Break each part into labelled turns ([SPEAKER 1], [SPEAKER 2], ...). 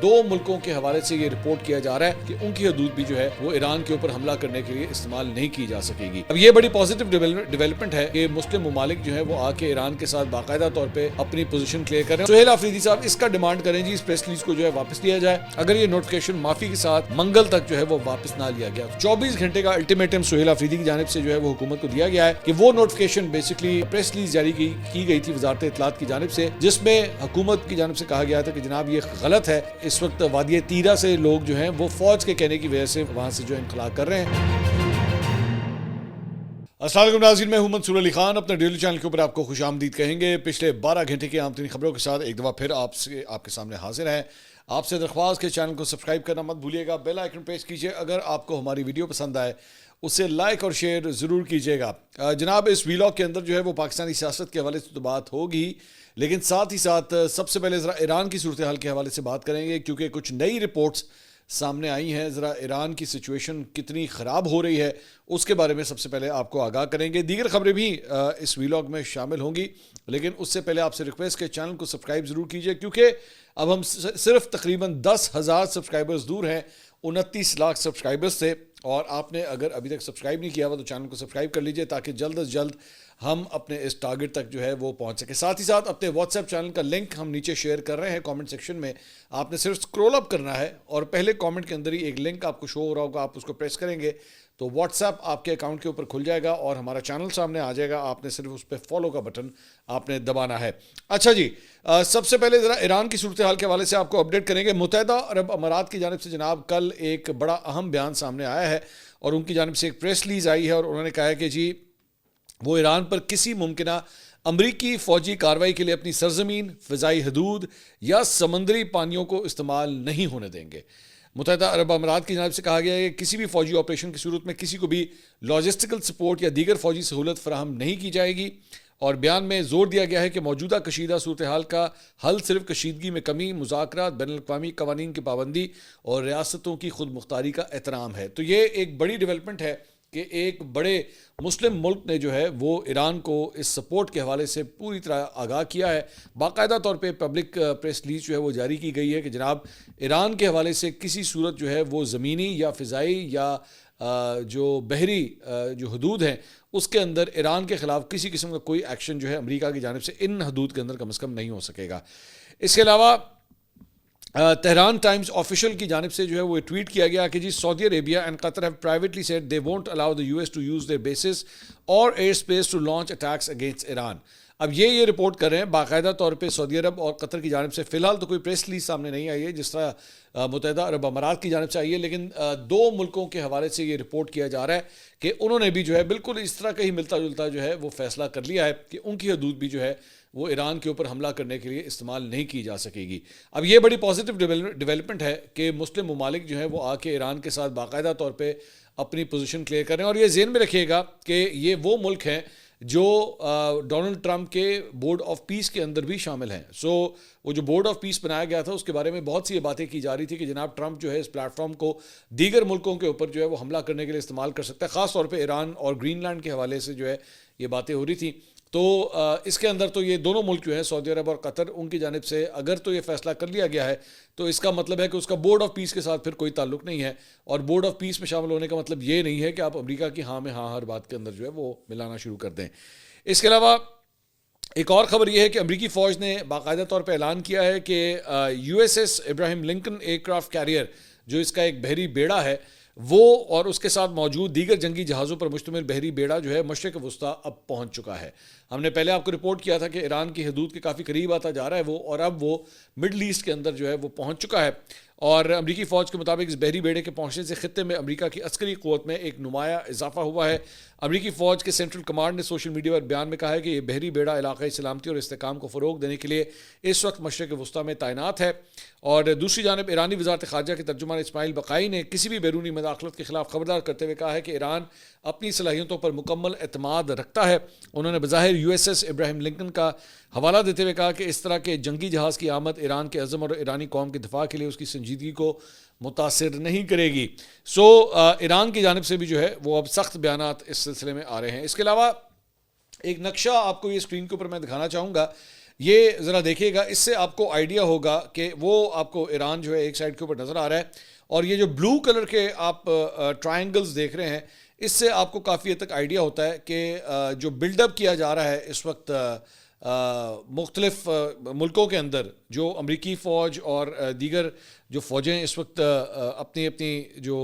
[SPEAKER 1] دو ملکوں کے حوالے سے یہ رپورٹ کیا جا رہا ہے کہ ان کی حدود بھی جو ہے وہ ایران کے اوپر حملہ کرنے کے لیے استعمال نہیں کی جا سکے گی. اب یہ بڑی پازیٹیو ڈیولپمنٹ ہے کہ مسلم ممالک جو ہے وہ آ کے ایران کے ساتھ باقاعدہ طور پہ اپنی پوزیشن کلیئر کریں. سہیل آفریدی صاحب اس کا ڈیمانڈ کریں جی اس پریس ریلیز کو جو ہے واپس لیا جائے اگر یہ نوٹیفکیشن معافی کے ساتھ منگل تک جو ہے وہ واپس نہ لیا گیا. 24 گھنٹے کا الٹیمیٹم سہیل آفریدی کی جانب سے جو ہے وہ حکومت کو دیا گیا ہے کہ وہ نوٹیفکیشن بیسکلی پریس ریلیز جاری کی گئی تھی وزارت اطلاعات کی جانب سے, جس میں حکومت کی جانب سے کہا گیا تھا کہ جناب یہ غلط ہے. اس وقت وادی تیرا سے لوگ جو ہیں وہ فوج کے کہنے کی وجہ سے وہاں سے جو انخلا کر رہے ہیں. السلام علیکم ناظرین, میں ہوں منصور علی خان. اپنے ڈیلی چینل کے اوپر آپ کو خوش آمدید کہیں گے. پچھلے 12 گھنٹے کی اہم ترین خبروں کے ساتھ ایک دفعہ پھر آپ کے سامنے حاضر ہیں. آپ سے درخواست کے چینل کو سبسکرائب کرنا مت بھولیے گا, بیل آئیکن پریس کیجیے. اگر آپ کو ہماری ویڈیو پسند آئے اسے لائک اور شیئر ضرور کیجیے گا. جناب اس ویلاگ کے اندر جو ہے وہ پاکستانی سیاست کے حوالے سے تو بات ہوگی, لیکن ساتھ ہی ساتھ سب سے پہلے ذرا ایران کی صورتحال کے حوالے سے بات کریں گے, کیونکہ کچھ نئی رپورٹس سامنے آئی ہیں. ذرا ایران کی سچویشن کتنی خراب ہو رہی ہے اس کے بارے میں سب سے پہلے آپ کو آگاہ کریں گے. دیگر خبریں بھی اس ویلاگ میں شامل ہوں گی, لیکن اس سے پہلے آپ سے ریکویسٹ کہ چینل کو سبسکرائب ضرور کیجیے, کیونکہ اب ہم صرف تقریباً 10,000 سبسکرائبرز دور ہیں 29 لاکھ سبسکرائبرز سے. اور آپ نے اگر ابھی تک سبسکرائب نہیں کیا ہوا تو چینل کو سبسکرائب کر لیجئے تاکہ جلد از جلد ہم اپنے اس ٹارگٹ تک جو ہے وہ پہنچ سکے. ساتھ ہی ساتھ اپنے واٹس ایپ چینل کا لنک ہم نیچے شیئر کر رہے ہیں کامنٹ سیکشن میں. آپ نے صرف اسکرول اپ کرنا ہے اور پہلے کامنٹ کے اندر ہی ایک لنک آپ کو شو ہو رہا ہوگا, آپ اس کو پریس کریں گے تو واٹس ایپ آپ کے اکاؤنٹ کے اوپر کھل جائے گا اور ہمارا چینل سامنے آ جائے گا. آپ نے صرف اس پہ فالو کا بٹن آپ نے دبانا ہے. اچھا جی, سب سے پہلے ذرا ایران کی صورتحال کے حوالے سے آپ کو اپڈیٹ کریں گے. متحدہ عرب امارات کی جانب سے جناب کل ایک بڑا اہم بیان سامنے آیا ہے اور ان کی جانب سے ایک پریس ریلیز آئی ہے اور انہوں نے کہا ہے کہ جی وہ ایران پر کسی ممکنہ امریکی فوجی کارروائی کے لیے اپنی سرزمین, فضائی حدود یا سمندری پانیوں کو استعمال نہیں ہونے دیں گے. متحدہ عرب امارات کی جانب سے کہا گیا ہے کہ کسی بھی فوجی آپریشن کی صورت میں کسی کو بھی لاجسٹیکل سپورٹ یا دیگر فوجی سہولت فراہم نہیں کی جائے گی. اور بیان میں زور دیا گیا ہے کہ موجودہ کشیدہ صورتحال کا حل صرف کشیدگی میں کمی, مذاکرات, بین الاقوامی قوانین کی پابندی اور ریاستوں کی خود مختاری کا احترام ہے. تو یہ ایک بڑی ڈیولپمنٹ ہے کہ ایک بڑے مسلم ملک نے جو ہے وہ ایران کو اس سپورٹ کے حوالے سے پوری طرح آگاہ کیا ہے. باقاعدہ طور پہ پبلک پریس ریلیز جو ہے وہ جاری کی گئی ہے کہ جناب ایران کے حوالے سے کسی صورت جو ہے وہ زمینی یا فضائی یا جو بحری جو حدود ہیں اس کے اندر ایران کے خلاف کسی قسم کا کوئی ایکشن جو ہے امریکہ کی جانب سے ان حدود کے اندر کم از کم نہیں ہو سکے گا. اس کے علاوہ تہران ٹائمز آفیشل کی جانب سے جو ہے وہ ٹویٹ کیا گیا کہ جی Saudi Arabia and Qatar have privately said they won't allow the US to use their bases or airspace to launch attacks against Iran. اب یہ رپورٹ کر رہے ہیں باقاعدہ طور پہ سعودی عرب اور قطر کی جانب سے. فی الحال تو کوئی پریس ریلیز سامنے نہیں آئی ہے جس طرح متحدہ عرب امارات کی جانب سے آئی ہے, لیکن دو ملکوں کے حوالے سے یہ رپورٹ کیا جا رہا ہے کہ انہوں نے بھی جو ہے بالکل اس طرح کا ہی ملتا جلتا جو ہے وہ فیصلہ کر لیا ہے کہ ان کی حدود بھی جو ہے وہ ایران کے اوپر حملہ کرنے کے لیے استعمال نہیں کی جا سکے گی. اب یہ بڑی پازیٹیو ڈیولپمنٹ ہے کہ مسلم ممالک جو ہیں وہ آ کے ایران کے ساتھ باقاعدہ طور پہ اپنی پوزیشن کلیئر کریں. اور یہ ذہن میں رکھیے گا کہ یہ وہ ملک ہیں جو ڈونلڈ ٹرمپ کے بورڈ آف پیس کے اندر بھی شامل ہیں. وہ جو بورڈ آف پیس بنایا گیا تھا اس کے بارے میں بہت سی باتیں کی جا رہی تھی کہ جناب ٹرمپ جو ہے اس پلیٹ فارم کو دیگر ملکوں کے اوپر جو ہے وہ حملہ کرنے کے لیے استعمال کر سکتا ہے. خاص طور پہ ایران اور گرین لینڈ کے حوالے سے جو ہے یہ باتیں ہو رہی تھیں. تو اس کے اندر تو یہ دونوں ملک جو ہیں سعودی عرب اور قطر, ان کی جانب سے اگر تو یہ فیصلہ کر لیا گیا ہے تو اس کا مطلب ہے کہ اس کا بورڈ آف پیس کے ساتھ پھر کوئی تعلق نہیں ہے. اور بورڈ آف پیس میں شامل ہونے کا مطلب یہ نہیں ہے کہ آپ امریکہ کی ہاں میں ہاں ہر بات کے اندر جو ہے وہ ملانا شروع کر دیں. اس کے علاوہ ایک اور خبر یہ ہے کہ امریکی فوج نے باقاعدہ طور پہ اعلان کیا ہے کہ USS ابراہیم لنکن ایئر کرافٹ کیریئر جو اس کا ایک بحری بیڑا ہے وہ اور اس کے ساتھ موجود دیگر جنگی جہازوں پر مشتمل بحری بیڑا جو ہے مشرق وسطیٰ اب پہنچ چکا ہے. ہم نے پہلے آپ کو رپورٹ کیا تھا کہ ایران کی حدود کے کافی قریب آتا جا رہا ہے وہ, اور اب وہ مڈل ایسٹ کے اندر جو ہے وہ پہنچ چکا ہے. اور امریکی فوج کے مطابق اس بحری بیڑے کے پہنچنے سے خطے میں امریکہ کی عسکری قوت میں ایک نمایاں اضافہ ہوا ہے. امریکی فوج کے سینٹرل کمانڈ نے سوشل میڈیا پر بیان میں کہا ہے کہ یہ بحری بیڑا علاقائی سلامتی اور استحکام کو فروغ دینے کے لیے اس وقت مشرق وسطیٰ میں تعینات ہے. اور دوسری جانب ایرانی وزارت خارجہ کے ترجمان اسماعیل بقائی نے کسی بھی بیرونی مداخلت کے خلاف خبردار کرتے ہوئے کہا ہے کہ ایران اپنی صلاحیتوں پر مکمل اعتماد رکھتا ہے. انہوں نے بظاہر USS ابراہیم لنکن کا حوالہ دیتے ہوئے کہا کہ اس طرح کے جنگی جہاز کی آمد ایران کے عزم اور ایرانی قوم کے دفاع کے لیے اس کی سنجیدگی کو متاثر نہیں کرے گی. ایران کی جانب سے بھی جو ہے وہ اب سخت بیانات اس سلسلے میں آ رہے ہیں. اس کے علاوہ ایک نقشہ آپ کو یہ اسکرین کے اوپر میں دکھانا چاہوں گا. یہ ذرا دیکھیے گا, اس سے آپ کو آئیڈیا ہوگا کہ وہ آپ کو ایران جو ہے ایک سائڈ کے اوپر نظر آ رہا ہے, اور یہ جو بلو کلر کے آپ ٹرائنگلز دیکھ رہے ہیں, اس سے آپ کو کافی حد تک آئیڈیا ہوتا ہے کہ جو بلڈ اپ کیا جا رہا ہے اس وقت مختلف ملکوں کے اندر, جو امریکی فوج اور دیگر جو فوجیں اس وقت اپنی اپنی جو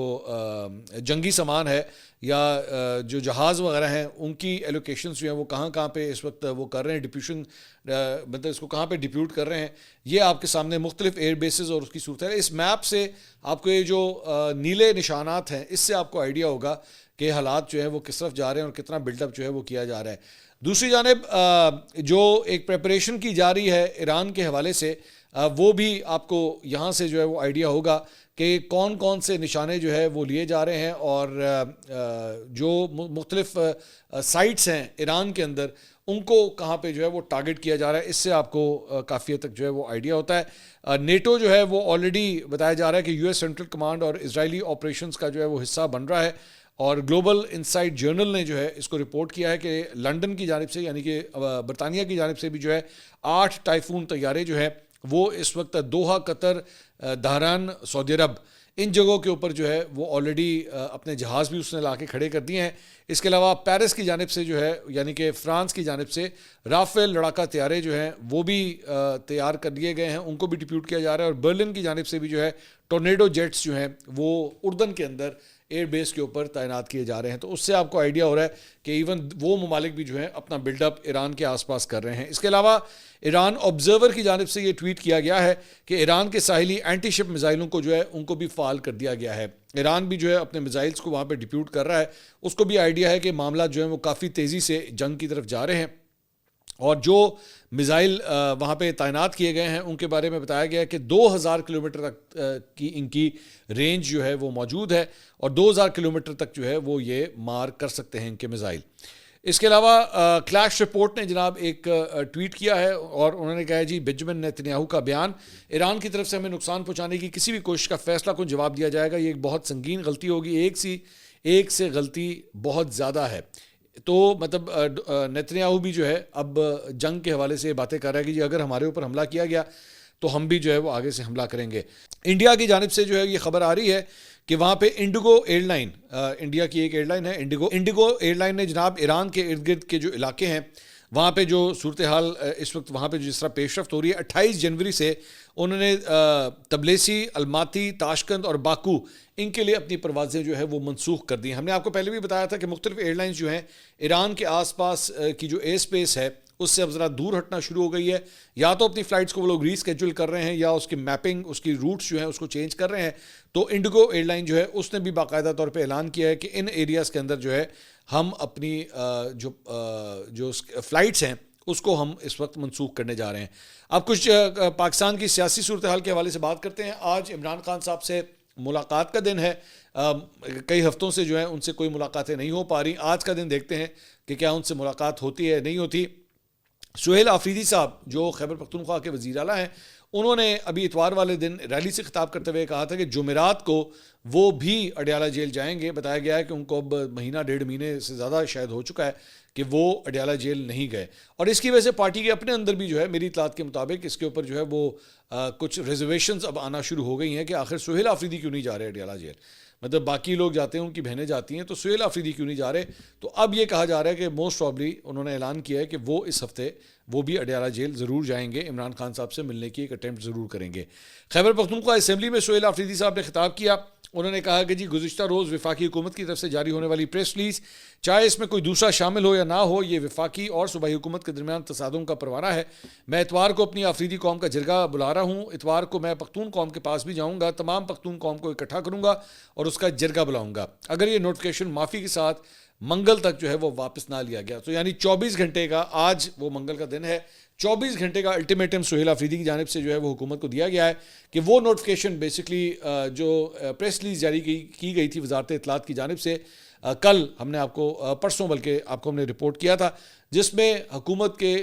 [SPEAKER 1] جنگی سامان ہے یا جو جہاز وغیرہ ہیں ان کی ایلوکیشنز جو ہیں وہ کہاں کہاں پہ اس وقت وہ کر رہے ہیں, ڈپیوشن مطلب اس کو کہاں پہ ڈپیوٹ کر رہے ہیں, یہ آپ کے سامنے مختلف ایئر بیسز اور اس کی صورت ہے. اس میپ سے آپ کو یہ جو نیلے نشانات ہیں اس سے آپ کو آئیڈیا ہوگا کہ حالات جو ہیں وہ کس طرف جا رہے ہیں اور کتنا بلڈ اپ جو ہے وہ کیا جا رہا ہے. دوسری جانب جو ایک پریپریشن کی جا رہی ہے ایران کے حوالے سے, وہ بھی آپ کو یہاں سے جو ہے وہ آئیڈیا ہوگا کہ کون کون سے نشانے جو ہے وہ لیے جا رہے ہیں, اور جو مختلف سائٹس ہیں ایران کے اندر ان کو کہاں پہ جو ہے وہ ٹارگٹ کیا جا رہا ہے. اس سے آپ کو کافی حد تک جو ہے وہ آئیڈیا ہوتا ہے. نیٹو جو ہے وہ آلریڈی بتایا جا رہا ہے کہ یو ایس سینٹرل کمانڈ اور اسرائیلی آپریشنز کا جو ہے وہ حصہ بن رہا ہے, اور گلوبل انسائٹ جرنل نے جو ہے اس کو رپورٹ کیا ہے کہ لنڈن کی جانب سے یعنی کہ برطانیہ کی جانب سے بھی جو ہے 8 ٹائفون طیارے جو ہے وہ اس وقت دوحہ, قطر, دہران, سعودی عرب, ان جگہوں کے اوپر جو ہے وہ آلریڈی اپنے جہاز بھی اس نے لا کے کھڑے کر دیے ہیں. اس کے علاوہ پیرس کی جانب سے جو ہے یعنی کہ فرانس کی جانب سے رافیل لڑاکا طیارے جو ہیں وہ بھی تیار کر لیے گئے ہیں, ان کو بھی ڈپیوٹ کیا جا رہا ہے. اور برلن کی جانب سے بھی جو ہے ٹورنیڈو جیٹس جو ہیں وہ اردن کے اندر ایئر بیس کے اوپر تعینات کیے جا رہے ہیں. تو اس سے آپ کو آئیڈیا ہو رہا ہے کہ ایون وہ ممالک بھی جو ہیں اپنا بلڈ اپ ایران کے آس پاس کر رہے ہیں. اس کے علاوہ ایران آبزرور کی جانب سے یہ ٹویٹ کیا گیا ہے کہ ایران کے ساحلی اینٹی شپ میزائلوں کو جو ہے ان کو بھی فعال کر دیا گیا ہے. ایران بھی جو ہے اپنے میزائلز کو وہاں پہ ڈپیوٹ کر رہا ہے. اس کو بھی آئیڈیا ہے کہ معاملات جو ہیں وہ کافی تیزی سے جنگ کی طرف جا رہے ہیں, اور جو میزائل وہاں پہ تعینات کیے گئے ہیں ان کے بارے میں بتایا گیا ہے کہ 2000 کلومیٹر تک کی ان کی رینج جو ہے وہ موجود ہے, اور 2000 کلومیٹر تک جو ہے وہ یہ مار کر سکتے ہیں ان کے میزائل. اس کے علاوہ کلیش رپورٹ نے جناب ایک ٹویٹ کیا ہے, اور انہوں نے کہا ہے جی بنجمن نیتنیاہو کا بیان, ایران کی طرف سے ہمیں نقصان پہنچانے کی کسی بھی کوشش کا فیصلہ کن جواب دیا جائے گا. یہ ایک بہت سنگین غلطی ہوگی, ایک سے غلطی بہت زیادہ ہے. تو مطلب نیتنیاہو بھی جو ہے اب جنگ کے حوالے سے باتیں کر رہا ہے کہ جی اگر ہمارے اوپر حملہ کیا گیا تو ہم بھی جو ہے وہ آگے سے حملہ کریں گے. انڈیا کی جانب سے جو ہے یہ خبر آ رہی ہے کہ وہاں پہ انڈیگو ایئر لائن, انڈیا کی ایک ایئر لائن ہے انڈیگو ایئر لائن نے جناب ایران کے ارد گرد کے جو علاقے ہیں وہاں پہ جو صورتحال اس وقت وہاں پہ جس طرح پیش رفت ہو رہی ہے, 28 جنوری سے انہوں نے تبلیسی, الماتی, تاشقند اور باکو ان کے لیے اپنی پروازیں جو ہے وہ منسوخ کر دی. ہم نے آپ کو پہلے بھی بتایا تھا کہ مختلف ایئر لائنز جو ہیں ایران کے آس پاس کی جو ایئر اسپیس ہے اس سے اب ذرا دور ہٹنا شروع ہو گئی ہے, یا تو اپنی فلائٹس کو وہ لوگ ری اسکیجول کر رہے ہیں یا اس کی میپنگ, اس کی روٹس جو ہیں اس کو چینج کر رہے ہیں. تو انڈیگو ایئر لائن جو ہے اس نے بھی باقاعدہ طور پہ اعلان کیا ہے کہ ان ایریاز کے اندر جو ہے ہم اپنی جو فلائٹس ہیں اس کو ہم اس وقت منسوخ کرنے جا رہے ہیں. اب کچھ پاکستان کی سیاسی صورتحال کے حوالے سے بات کرتے ہیں. آج عمران خان صاحب سے ملاقات کا دن ہے, کئی ہفتوں سے جو ہے ان سے کوئی ملاقاتیں نہیں ہو پا رہی. آج کا دن دیکھتے ہیں کہ کیا ان سے ملاقات ہوتی ہے نہیں ہوتی. سہیل آفریدی صاحب جو خیبر پختونخوا کے وزیر اعلیٰ ہیں, انہوں نے ابھی اتوار والے دن ریلی سے خطاب کرتے ہوئے کہا تھا کہ جمعرات کو وہ بھی اڈیالہ جیل جائیں گے. بتایا گیا ہے کہ ان کو اب مہینہ 1.5 مہینے سے زیادہ شاید ہو چکا ہے کہ وہ اڈیالہ جیل نہیں گئے, اور اس کی وجہ سے پارٹی کے اپنے اندر بھی جو ہے میری اطلاعات کے مطابق اس کے اوپر جو ہے وہ کچھ ریزرویشنز اب آنا شروع ہو گئی ہیں کہ آخر سہیل آفریدی کیوں نہیں جا رہے اڈیالہ جیل. مطلب باقی لوگ جاتے ہیں, ان کی بہنیں جاتی ہیں, تو سہیل آفریدی کیوں نہیں جا رہے. تو اب یہ کہا جا رہا ہے کہ موسٹ پرابلی انہوں نے اعلان کیا ہے کہ وہ اس ہفتے وہ بھی اڈیالہ جیل ضرور جائیں گے, عمران خان صاحب سے ملنے کی ایک اٹیمپٹ ضرور کریں گے. خیبر پختونخوا اسمبلی میں سہیل آفریدی صاحب نے خطاب کیا. انہوں نے کہا کہ جی گزشتہ روز وفاقی حکومت کی طرف سے جاری ہونے والی پریس ریلیز, چاہے اس میں کوئی دوسرا شامل ہو یا نہ ہو, یہ وفاقی اور صوبائی حکومت کے درمیان تصادم کا پروانہ ہے. میں اتوار کو اپنی آفریدی قوم کا جرگہ بلا رہا ہوں. اتوار کو میں پختون قوم کے پاس بھی جاؤں گا, تمام پختون قوم کو اکٹھا کروں گا اور اس کا جرگہ بلاؤں گا اگر یہ نوٹیفیکیشن معافی کے ساتھ منگل تک جو ہے وہ واپس نہ لیا گیا. تو یعنی 24 گھنٹے کا, آج وہ منگل کا دن ہے, 24 گھنٹے کا الٹیمیٹم سہیل آفریدی کی جانب سے جو ہے وہ حکومت کو دیا گیا ہے کہ وہ نوٹیفیکیشن بیسکلی جو پریس ریلیز جاری کی گئی تھی وزارت اطلاعات کی جانب سے, کل ہم نے آپ کو پرسوں بلکہ آپ کو ہم نے رپورٹ کیا تھا, جس میں حکومت کے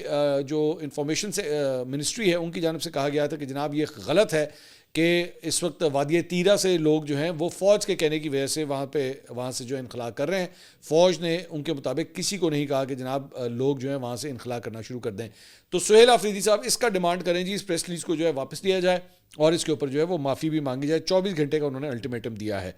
[SPEAKER 1] جو انفارمیشن سے منسٹری ہے ان کی جانب سے کہا گیا تھا کہ جناب یہ غلط ہے کہ اس وقت وادی تیرہ سے لوگ جو ہیں وہ فوج کے کہنے کی وجہ سے وہاں سے جو انخلا کر رہے ہیں. فوج نے ان کے مطابق کسی کو نہیں کہا کہ جناب لوگ جو ہیں وہاں سے انخلا کرنا شروع کر دیں. تو سہیل آفریدی صاحب اس کا ڈیمانڈ کریں جی اس پریس ریلیز کو جو ہے واپس لیا جائے اور اس کے اوپر جو ہے وہ معافی بھی مانگی جائے. 24 گھنٹے کا انہوں نے الٹیمیٹم دیا ہے.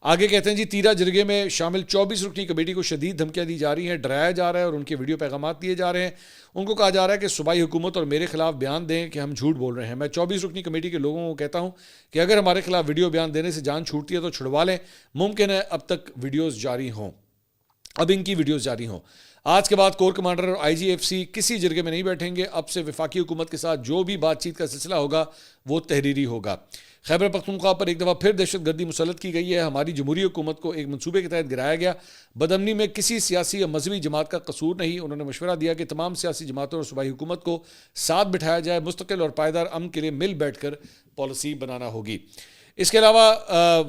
[SPEAKER 1] آگے کہتے ہیں جی تیرا جرگے میں شامل 24 رکنی کمیٹی کو شدید دھمکیاں دی جا رہی ہیں, ڈرایا جا رہا ہے اور ان کے ویڈیو پیغامات دیے جا رہے ہیں. ان کو کہا جا رہا ہے کہ صوبائی حکومت اور میرے خلاف بیان دیں کہ ہم جھوٹ بول رہے ہیں. میں 24 رکنی کمیٹی کے لوگوں کو کہتا ہوں کہ اگر ہمارے خلاف ویڈیو بیان دینے سے جان چھوٹتی ہے تو چھڑوا لیں. ممکن ہے اب ان کی ویڈیوز جاری ہوں. آج کے بعد کور کمانڈر اور آئی جی ایف سی کسی جرگے میں نہیں بیٹھیں گے. اب سے وفاقی حکومت کے ساتھ جو بھی بات چیت کا سلسلہ ہوگا وہ تحریری ہوگا. خیبر پختونخوا پر ایک دفعہ پھر دہشت گردی مسلط کی گئی ہے. ہماری جمہوری حکومت کو ایک منصوبے کے تحت گرایا گیا. بدامنی میں کسی سیاسی یا مذہبی جماعت کا قصور نہیں. انہوں نے مشورہ دیا کہ تمام سیاسی جماعتوں اور صوبائی حکومت کو ساتھ بٹھایا جائے. مستقل اور پائیدار امن کے لیے مل بیٹھ کر پالیسی بنانا ہوگی. اس کے علاوہ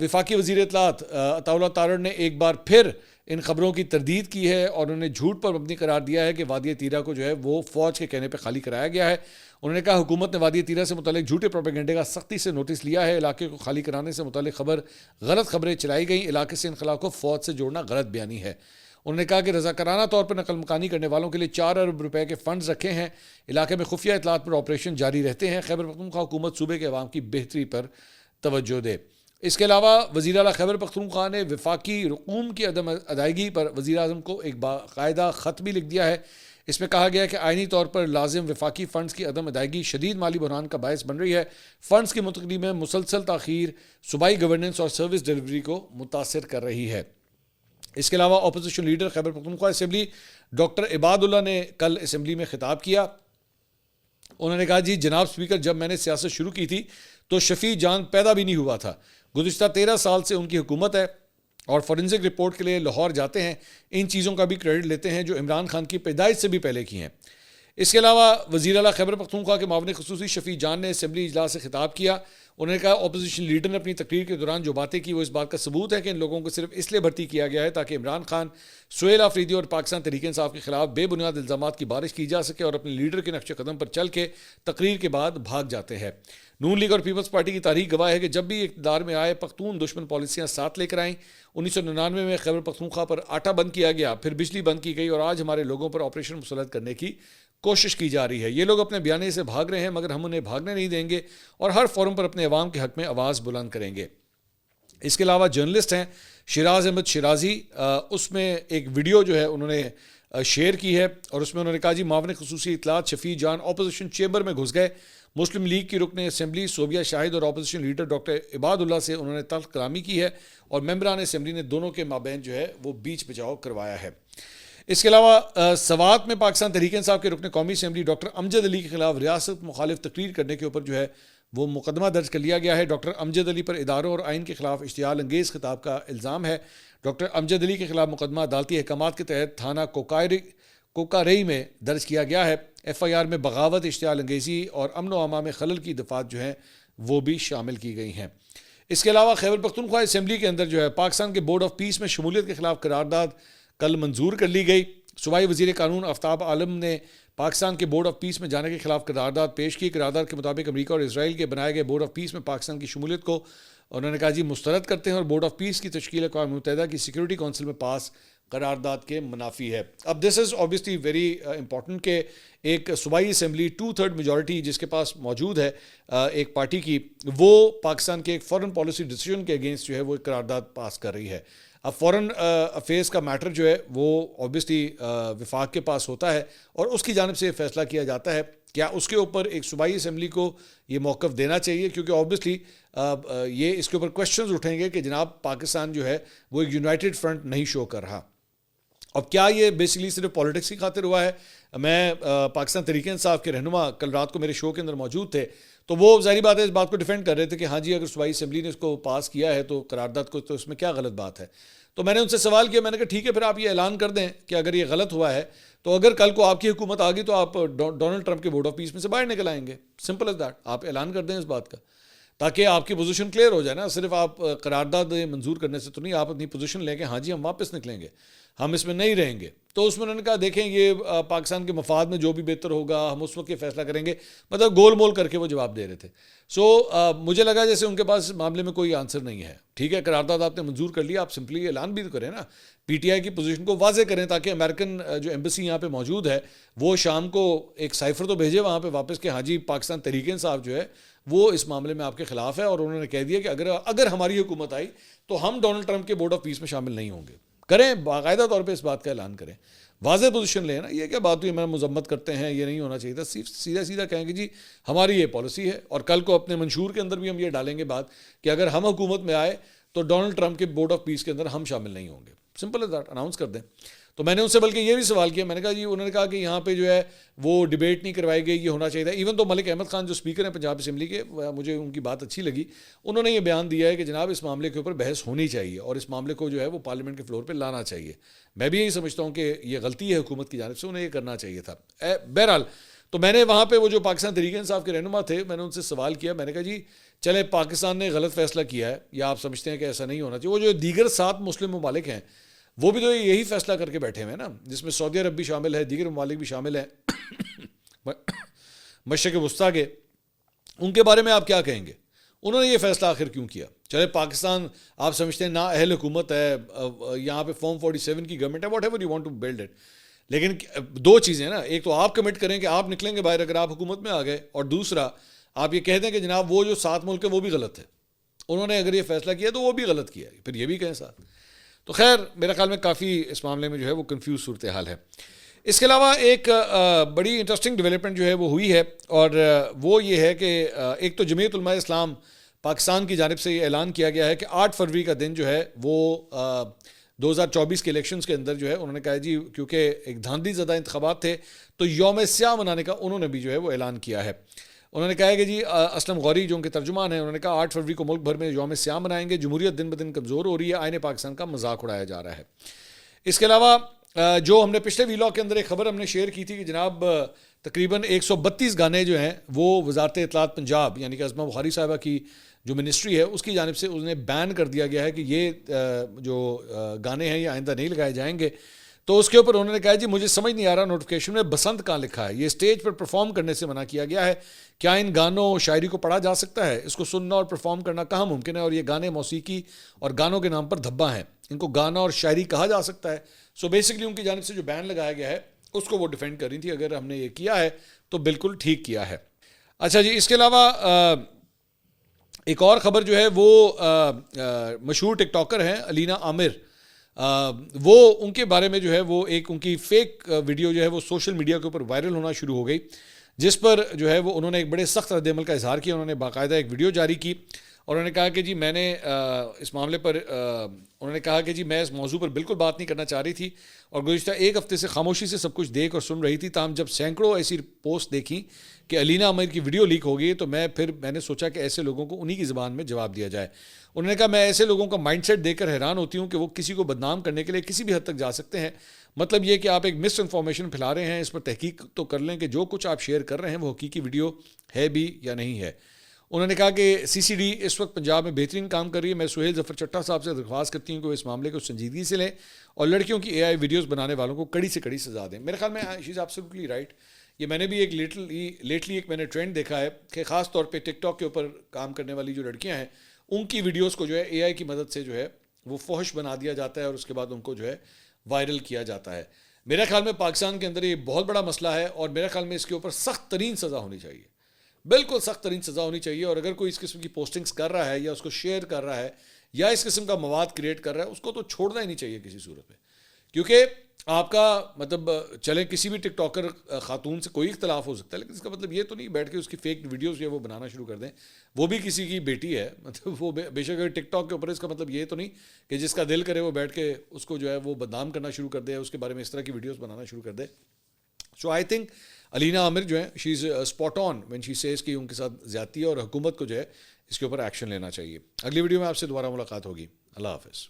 [SPEAKER 1] وفاقی وزیر اطلاعات عطا اللہ تارڑ نے ایک بار پھر ان خبروں کی تردید کی ہے اور انہوں نے جھوٹ پر مبنی قرار دیا ہے کہ وادی تیرا کو جو ہے وہ فوج کے کہنے پہ خالی کرایا گیا ہے. انہوں نے کہا حکومت نے وادی تیرا سے متعلق جھوٹے پروپیگنڈے کا سختی سے نوٹس لیا ہے. علاقے کو خالی کرانے سے متعلق غلط خبریں چلائی گئیں. علاقے سے انخلا کو فوج سے جوڑنا غلط بیانی ہے. انہوں نے کہا کہ رضاکارانہ طور پر نقل مکانی کرنے والوں کے لیے 4 ارب روپے کے فنڈز رکھے ہیں. علاقے میں خفیہ اطلاعات پر آپریشن جاری رہتے ہیں. خیبر پختونخوا حکومت صوبے کے عوام کی بہتری پر توجہ دے. اس کے علاوہ وزیر اعلیٰ خیبر پختونخوا نے وفاقی رقوم کی عدم ادائیگی پر وزیر اعظم کو ایک باقاعدہ خط بھی لکھ دیا ہے. اس میں کہا گیا ہے کہ آئینی طور پر لازم وفاقی فنڈز کی عدم ادائیگی شدید مالی بحران کا باعث بن رہی ہے. فنڈز کی منتقلی میں مسلسل تاخیر صوبائی گورننس اور سروس ڈیلیوری کو متاثر کر رہی ہے. اس کے علاوہ opposition leader Khyber Pakhtunkhwa assembly doctor عباد اللہ نے کل اسمبلی میں خطاب کیا. انہوں نے کہا جی جناب اسپیکر, جب میں نے سیاست شروع کی تھی تو شفیع جان پیدا بھی نہیں ہوا تھا. گزشتہ 13 سال سے ان کی حکومت ہے اور فورنزک رپورٹ کے لیے لاہور جاتے ہیں. ان چیزوں کا بھی کریڈٹ لیتے ہیں جو عمران خان کی پیدائش سے بھی پہلے کی ہیں. اس کے علاوہ وزیر اعلیٰ خیبر پختونخوا کے معاون خصوصی شفیع جان نے اسمبلی اجلاس سے خطاب کیا. انہوں نے کہا اپوزیشن لیڈر نے اپنی تقریر کے دوران جو باتیں کی وہ اس بات کا ثبوت ہے کہ ان لوگوں کو صرف اس لیے بھرتی کیا گیا ہے تاکہ عمران خان, سہیل آفریدی اور پاکستان تحریک انصاف کے خلاف بے بنیاد الزامات کی بارش کی جا سکے اور اپنے لیڈر کے نقش قدم پر چل کے تقریر کے بعد بھاگ جاتے ہیں. نون لیگ اور پیپلز پارٹی کی تاریخ گواہ ہے کہ جب بھی اقتدار میں آئے پختون دشمن پالیسیاں ساتھ لے کر آئیں. 1999 میں خیبر پختونخوا پر آٹا بند کیا گیا, پھر بجلی بند کی گئی اور آج ہمارے لوگوں پر آپریشن مسلط کرنے کی کوشش کی جا رہی ہے. یہ لوگ اپنے بیانے سے بھاگ رہے ہیں مگر ہم انہیں بھاگنے نہیں دیں گے اور ہر فورم پر اپنے عوام کے حق میں آواز بلند کریں گے. اس کے علاوہ جرنلسٹ ہیں شیراز احمد شیرازی, اس میں ایک ویڈیو جو ہے انہوں نے شیئر کی ہے اور اس میں انہوں نے کہا جی معاون خصوصی اطلاعات شفیع جان اپوزیشن چیمبر میں گھس گئے. مسلم لیگ کی رکن اسمبلی صوبیہ شاہد اور اپوزیشن لیڈر ڈاکٹر عباد اللہ سے انہوں نے تلخ کلامی کی ہے اور ممبران اسمبلی نے دونوں کے مابین جو ہے وہ بیچ بچاؤ کروایا ہے. اس کے علاوہ سوات میں پاکستان تحریک انصاف کے رکن قومی اسمبلی ڈاکٹر امجد علی کے خلاف ریاست مخالف تقریر کرنے کے اوپر جو ہے وہ مقدمہ درج کر لیا گیا ہے. ڈاکٹر امجد علی پر اداروں اور آئین کے خلاف اشتعال انگیز خطاب کا الزام ہے. ڈاکٹر امجد علی کے خلاف مقدمہ عدالتی احکامات کے تحت تھانہ کوکارئی میں درج کیا گیا ہے. ایف آئی آر میں بغاوت, اشتعال انگیزی اور امن و امان میں خلل کی دفعات جو ہیں وہ بھی شامل کی گئی ہیں. اس کے علاوہ خیبر پختونخوا اسمبلی کے اندر جو ہے پاکستان کے بورڈ آف پیس میں شمولیت کے خلاف قرارداد کل منظور کر لی گئی. صوبائی وزیر قانون آفتاب عالم نے پاکستان کے بورڈ آف پیس میں جانے کے خلاف قرارداد پیش کی. قرارداد کے مطابق امریکہ اور اسرائیل کے بنائے گئے بورڈ آف پیس میں پاکستان کی شمولیت کو انہوں نے کہا جی مسترد کرتے ہیں اور بورڈ آف پیس کی تشکیل اقوام متحدہ کی سیکورٹی کونسل میں پاس قرارداد کے منافی ہے. اب دس از obviously ویری امپورٹنٹ کہ ایک صوبائی اسمبلی 2/3 میجورٹی جس کے پاس موجود ہے ایک پارٹی کی, وہ پاکستان کے ایک فورن پالیسی ڈیسیجن کے اگینسٹ جو ہے وہ ایک قرارداد پاس کر رہی ہے. اب فورن افیئرس کا میٹر جو ہے وہ اوبیسلی وفاق کے پاس ہوتا ہے اور اس کی جانب سے فیصلہ کیا جاتا ہے کیا اس کے اوپر ایک صوبائی اسمبلی کو یہ موقف دینا چاہیے, کیونکہ اوبیسلی یہ اس کے اوپر کویشچنز اٹھیں گے کہ جناب پاکستان جو ہے وہ ایک یونائٹڈ فرنٹ نہیں شو کر رہا. اب کیا یہ بیسیکلی صرف پالیٹکس کی خاطر ہوا ہے؟ میں پاکستان تحریک انصاف کے رہنما کل رات کو میرے شو کے اندر موجود تھے تو وہ ظاہری بات ہے اس بات کو ڈیفینڈ کر رہے تھے کہ ہاں جی اگر صوبائی اسمبلی نے اس کو پاس کیا ہے تو قرارداد کو, تو اس میں کیا غلط بات ہے. تو میں نے ان سے سوال کیا, میں نے کہا ٹھیک ہے پھر آپ یہ اعلان کر دیں کہ اگر یہ غلط ہوا ہے تو اگر کل کو آپ کی حکومت آ گئی تو آپ ڈونلڈ ٹرمپ کے بورڈ آف پیس میں سے باہر نکل آئیں گے. سمپل از دیٹ, آپ اعلان کر دیں اس بات کا. تاکہ آپ کی پوزیشن کلیئر ہو جائے نا. صرف آپ قرارداد منظور کرنے سے تو نہیں, آپ اپنی پوزیشن لیں کہ ہاں جی ہم واپس نکلیں گے, ہم اس میں نہیں رہیں گے. تو اس میں انہوں نے کہا دیکھیں یہ پاکستان کے مفاد میں جو بھی بہتر ہوگا ہم اس وقت یہ فیصلہ کریں گے, مطلب گول مول کر کے وہ جواب دے رہے تھے. سو مجھے لگا جیسے ان کے پاس معاملے میں کوئی آنسر نہیں ہے. ٹھیک ہے, قرارداد آپ نے منظور کر لیا, آپ سمپلی اعلان بھی تو کریں نا, پی ٹی آئی کی پوزیشن کو واضح کریں تاکہ امریکن جو ایمبیسی یہاں پہ موجود ہے وہ شام کو ایک سائفر تو بھیجے وہاں پہ واپس کہ ہاں جی پاکستان تحریک انصاف جو ہے وہ اس معاملے میں آپ کے خلاف ہے, اور انہوں نے کہہ دیا کہ اگر ہماری حکومت آئی تو ہم ڈونلڈ ٹرمپ کے بورڈ آف پیس میں شامل نہیں ہوں گے. کریں, باقاعدہ طور پہ اس بات کا اعلان کریں, واضح پوزیشن لیں نا. یہ کیا بات ہوئی, میں مذمت کرتے ہیں یہ نہیں ہونا چاہیے تھا, سیدھا سیدھا کہیں کہ جی ہماری یہ پالیسی ہے, اور کل کو اپنے منشور کے اندر بھی ہم یہ ڈالیں گے بات کہ اگر ہم حکومت میں آئے تو ڈونلڈ ٹرمپ کے بورڈ آف پیس کے اندر ہم شامل نہیں ہوں گے. سمپل از دیٹ, اناؤنس کر دیں. تو میں نے ان سے بلکہ یہ بھی سوال کیا, میں نے کہا جی, انہوں نے کہا کہ یہاں پہ جو ہے وہ ڈیبیٹ نہیں کروائی گئی, یہ ہونا چاہیے تھا. ایون تو ملک احمد خان جو اسپیکر ہیں پنجاب اسمبلی کے, مجھے ان کی بات اچھی لگی, انہوں نے یہ بیان دیا ہے کہ جناب اس معاملے کے اوپر بحث ہونی چاہیے اور اس معاملے کو جو ہے وہ پارلیمنٹ کے فلور پہ لانا چاہیے. میں بھی یہی سمجھتا ہوں کہ یہ غلطی ہے حکومت کی جانب سے, انہیں یہ کرنا چاہیے تھا. بہرحال تو میں نے وہاں پہ وہ جو پاکستان تحریک انصاف کے رہنما تھے, میں نے ان سے سوال کیا, میں نے کہا جی چلے پاکستان نے غلط فیصلہ کیا ہے یا آپ سمجھتے ہیں کہ ایسا نہیں ہونا چاہیے, وہ جو دیگر 7 مسلم ممالک ہیں وہ بھی تو یہی فیصلہ کر کے بیٹھے ہوئے ہیں نا, جس میں سعودی عرب بھی شامل ہے, دیگر ممالک بھی شامل ہیں مشرق وسطیٰ کے, ان کے بارے میں آپ کیا کہیں گے؟ انہوں نے یہ فیصلہ آخر کیوں کیا؟ چلے پاکستان آپ سمجھتے ہیں نا اہل حکومت ہے, یہاں پہ فارم 47 کی گورنمنٹ ہے, whatever you want to build it, لیکن 2 چیزیں نا, ایک تو آپ کمٹ کریں کہ آپ نکلیں گے باہر اگر آپ حکومت میں آ گئے, اور دوسرا آپ یہ کہہ دیں کہ جناب وہ جو 7 ملک ہیں وہ بھی غلط ہے, انہوں نے اگر یہ فیصلہ کیا تو وہ بھی غلط کیا, پھر یہ بھی کہیں ساتھ. تو خیر میرے خیال میں کافی اس معاملے میں جو ہے وہ کنفیوز صورتحال ہے. اس کے علاوہ ایک بڑی انٹرسٹنگ ڈیولپمنٹ جو ہے وہ ہوئی ہے, اور وہ یہ ہے کہ ایک تو جمعیت علماء اسلام پاکستان کی جانب سے یہ اعلان کیا گیا ہے کہ 8 فروری کا دن جو ہے وہ 2024 کے الیکشنز کے اندر جو ہے انہوں نے کہا جی کیونکہ ایک دھاندلی زدہ انتخابات تھے تو یوم سیاہ منانے کا انہوں نے بھی جو ہے وہ اعلان کیا ہے. انہوں نے کہا ہے کہ جی اسلم غوری جو ان کے ترجمان ہیں, انہوں نے کہا 8 فروری کو ملک بھر میں یوم سیاہ منائیں گے, جمہوریت دن بدن کمزور ہو رہی ہے, آئین پاکستان کا مذاق اڑایا جا رہا ہے. اس کے علاوہ جو ہم نے پچھلے ویلاگ کے اندر ایک خبر ہم نے شیئر کی تھی کہ جناب تقریباً 132 گانے جو ہیں وہ وزارت اطلاعات پنجاب یعنی کہ عظمہ بخاری صاحبہ کی جو منسٹری ہے اس کی جانب سے انہیں بین کر دیا گیا ہے کہ یہ جو گانے ہیں یہ آئندہ نہیں لگائے جائیں گے. تو اس کے اوپر انہوں نے کہا جی مجھے سمجھ نہیں آ رہا نوٹیفیکیشن میں بسنت کہاں لکھا ہے, یہ اسٹیج پر پرفارم کرنے سے منع کیا گیا ہے, کیا ان گانوں شاعری کو پڑھا جا سکتا ہے, اس کو سننا اور پرفارم کرنا کہاں ممکن ہے, اور یہ گانے موسیقی اور گانوں کے نام پر دھبا ہیں, ان کو گانا اور شاعری کہا جا سکتا ہے. سو بیسکلی ان کی جانب سے جو بین لگایا گیا ہے اس کو وہ ڈیفینڈ کر رہی تھی, اگر ہم نے یہ کیا ہے تو بالکل ٹھیک کیا ہے. اچھا جی, اس کے علاوہ ایک اور خبر جو ہے وہ مشہور ٹک ٹاکر ہیں علینا عامر, وہ ان کے بارے میں جو ہے وہ ایک ان کی فیک ویڈیو جو ہے وہ سوشل میڈیا کے اوپر وائرل ہونا شروع ہو گئی, جس پر جو ہے وہ انہوں نے ایک بڑے سخت رد عمل کا اظہار کیا. انہوں نے باقاعدہ ایک ویڈیو جاری کی اور انہوں نے کہا کہ جی میں نے اس معاملے پر انہوں نے کہا کہ جی میں اس موضوع پر بالکل بات نہیں کرنا چاہ رہی تھی اور گزشتہ 1 ہفتے سے خاموشی سے سب کچھ دیکھ اور سن رہی تھی, تاہم جب سینکڑوں ایسی پوسٹ دیکھیں کہ علینا عامر کی ویڈیو لیک ہو گئی تو میں نے سوچا کہ ایسے لوگوں کو انہی کی زبان میں جواب دیا جائے. انہوں نے کہا میں ایسے لوگوں کا مائنڈ سیٹ دیکھ کر حیران ہوتی ہوں کہ وہ کسی کو بدنام کرنے کے لیے کسی بھی حد تک جا سکتے ہیں. مطلب یہ کہ آپ ایک مس انفارمیشن پھیلا رہے ہیں, اس پر تحقیق تو کر لیں کہ جو کچھ آپ شیئر کر رہے ہیں وہ حقیقی ویڈیو ہے بھی یا نہیں ہے. انہوں نے کہا کہ سی سی ڈی اس وقت پنجاب میں بہترین کام کر رہی ہے. میں سہیل ظفر چٹھا صاحب سے درخواست کرتی ہوں کہ وہ اس معاملے کو سنجیدگی سے لیں اور لڑکیوں کی AI ویڈیوز بنانے والوں کو کڑی سے کڑی سزا دیں. میرے خیال میں شی از ایبسلیٹلی رائٹ. یہ میں نے بھی ایک لیٹلی ایک میں نے ٹرینڈ دیکھا ہے کہ خاص طور پہ ٹک ٹاک کے اوپر کام کرنے والی جو لڑکیاں ہیں ان کی ویڈیوز کو جو ہے AI کی مدد سے جو ہے وہ فحش بنا دیا جاتا ہے اور اس کے بعد ان کو جو ہے وائرل کیا جاتا ہے. میرے خیال میں پاکستان کے اندر یہ بہت بڑا مسئلہ ہے اور میرے خیال میں اس کے اوپر سخت ترین سزا ہونی چاہیے, بالکل سخت ترین سزا ہونی چاہیے. اور اگر کوئی اس قسم کی پوسٹنگز کر رہا ہے یا اس کو شیئر کر رہا ہے یا اس قسم کا مواد کریٹ کر رہا ہے اس کو تو چھوڑنا ہی نہیں چاہیے کسی صورت میں, کیونکہ آپ کا مطلب چلیں کسی بھی ٹک ٹاکر خاتون سے کوئی اختلاف ہو سکتا ہے لیکن اس کا مطلب یہ تو نہیں بیٹھ کے اس کی فیک ویڈیوز جو ہے وہ بنانا شروع کر دیں. وہ بھی کسی کی بیٹی ہے, مطلب وہ بے شک ٹک ٹاک کے اوپر, اس کا مطلب یہ تو نہیں کہ جس کا دل کرے وہ بیٹھ کے اس کو جو ہے وہ بدنام کرنا شروع کر دے, اس کے بارے میں اس طرح کی ویڈیوز بنانا شروع کر دے. سو آئی تھنک علینا عامر جو ہے she is spot on when she says کہ ان کے ساتھ زیادتی ہے اور حکومت کو جو ہے اس کے اوپر ایکشن لینا چاہیے. اگلی ویڈیو میں آپ سے دوبارہ ملاقات ہوگی. اللہ حافظ.